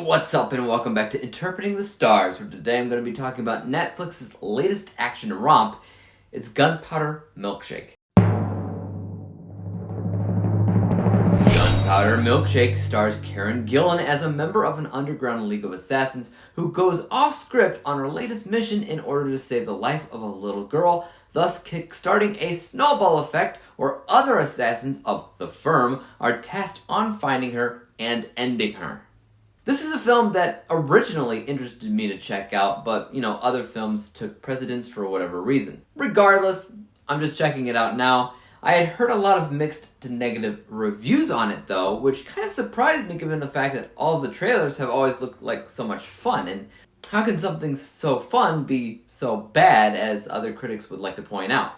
What's up and welcome back to Interpreting the Stars, where today I'm going to be talking about Netflix's latest action romp. It's Gunpowder Milkshake. Gunpowder Milkshake stars Gillan as a member of an underground league of assassins who goes off script on her latest mission in order to save the life of a little girl, thus kick-starting a snowball effect where other assassins of the firm are tasked on finding her and ending her. This is a film that originally interested me to check out, but, other films took precedence for whatever reason. Regardless, I'm just checking it out now. I had heard a lot of mixed to negative reviews on it, though, which kind of surprised me given the fact that all of the trailers have always looked like so much fun. And how can something so fun be so bad, as other critics would like to point out?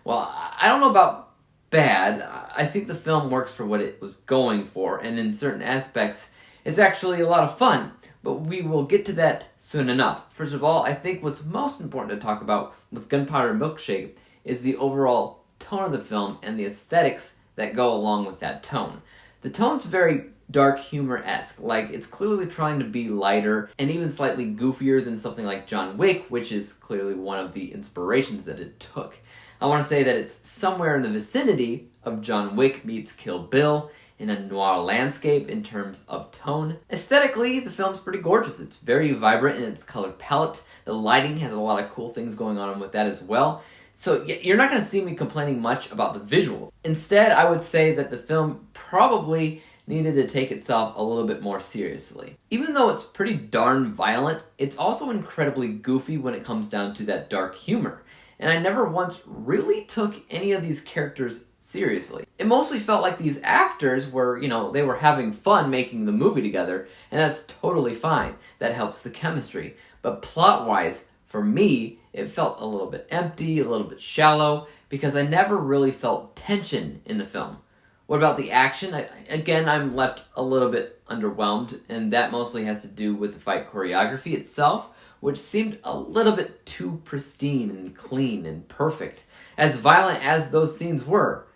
Well, I don't know about bad. I think the film works for what it was going for, and in certain aspects, it's actually a lot of fun, but we will get to that soon enough. First of all, I think what's most important to talk about with Gunpowder Milkshake is the overall tone of the film and the aesthetics that go along with that tone. The tone's very dark humor-esque, like it's clearly trying to be lighter and even slightly goofier than something like John Wick, which is clearly one of the inspirations that it took. I want to say that it's somewhere in the vicinity of John Wick meets Kill Bill, in a noir landscape in terms of tone. Aesthetically, the film's pretty gorgeous. It's very vibrant in its color palette. The lighting has a lot of cool things going on with that as well. So you're not going to see me complaining much about the visuals. Instead, I would say that the film probably needed to take itself a little bit more seriously. Even though it's pretty darn violent, it's also incredibly goofy when it comes down to that dark humor. And I never once really took any of these characters seriously. It mostly felt like these actors were, they were having fun making the movie together, and that's totally fine. That helps the chemistry. But plot-wise, for me, it felt a little bit empty, a little bit shallow, because I never really felt tension in the film. What about the action? Again, I'm left a little bit underwhelmed, and that mostly has to do with the fight choreography itself, which seemed a little bit too pristine and clean and perfect. As violent as those scenes were,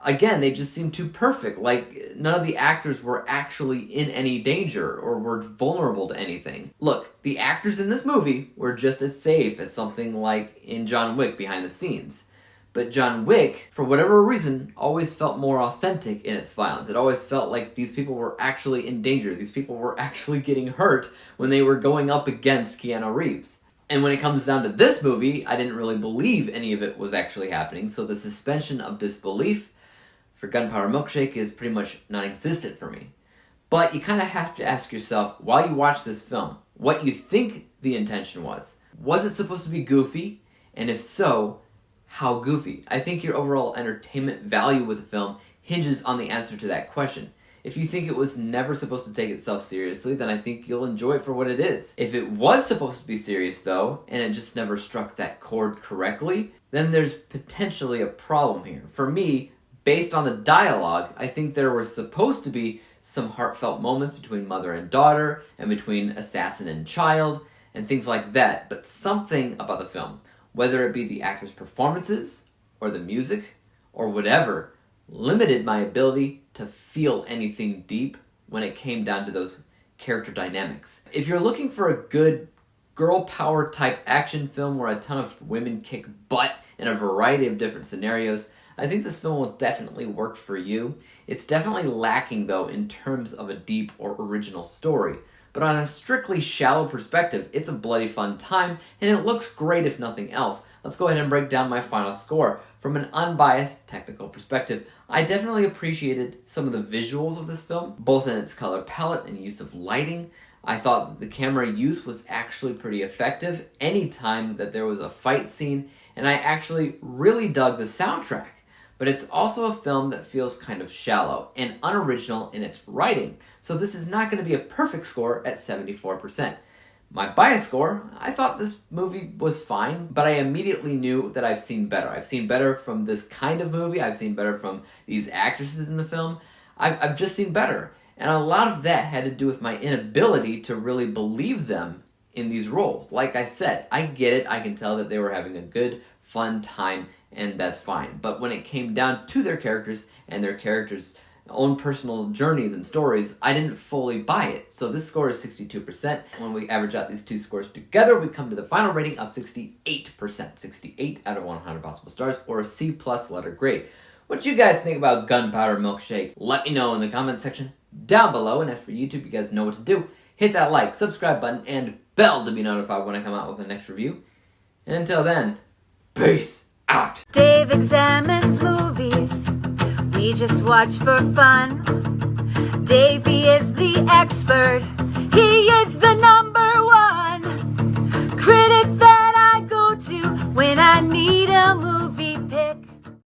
again, they just seemed too perfect, like none of the actors were actually in any danger or were vulnerable to anything. Look, the actors in this movie were just as safe as something like in John Wick behind the scenes. But John Wick, for whatever reason, always felt more authentic in its violence. It always felt like these people were actually in danger. These people were actually getting hurt when they were going up against Keanu Reeves. And when it comes down to this movie, I didn't really believe any of it was actually happening, so the suspension of disbelief for Gunpowder Milkshake is pretty much non-existent for me. But you kind of have to ask yourself, while you watch this film, what you think the intention was. Was it supposed to be goofy? And if so, how goofy? I think your overall entertainment value with the film hinges on the answer to that question. If you think it was never supposed to take itself seriously, then I think you'll enjoy it for what it is. If it was supposed to be serious, though, and it just never struck that chord correctly, then there's potentially a problem here. For me, based on the dialogue, I think there were supposed to be some heartfelt moments between mother and daughter, and between assassin and child, and things like that. But something about the film, whether it be the actors' performances, or the music, or whatever, limited my ability to feel anything deep when it came down to those character dynamics. If you're looking for a good girl power type action film where a ton of women kick butt in a variety of different scenarios, I think this film will definitely work for you. It's definitely lacking, though, in terms of a deep or original story. But on a strictly shallow perspective, it's a bloody fun time, and it looks great if nothing else. Let's go ahead and break down my final score. From an unbiased technical perspective, I definitely appreciated some of the visuals of this film, both in its color palette and use of lighting. I thought that the camera use was actually pretty effective anytime that there was a fight scene, and I actually really dug the soundtrack. But it's also a film that feels kind of shallow and unoriginal in its writing, so this is not going to be a perfect score at 74%. My bias score, I thought this movie was fine, but I immediately knew that I've seen better. I've seen better from this kind of movie, I've seen better from these actresses in the film, I've just seen better. And a lot of that had to do with my inability to really believe them in these roles. Like I said, I get it, I can tell that they were having a good, fun time, and that's fine. But when it came down to their characters and their characters' own personal journeys and stories, I didn't fully buy it. So this score is 62%. When we average out these two scores together, we come to the final rating of 68%. 68 out of 100 possible stars, or a C+ letter grade. What do you guys think about Gunpowder Milkshake? Let me know in the comment section down below. And as for YouTube, you guys know what to do. Hit that like, subscribe button, and bell to be notified when I come out with the next review. And until then, peace out. Dave examines movies we just watch for fun. Davey is the expert. He is the #1 critic that I go to when I need a movie.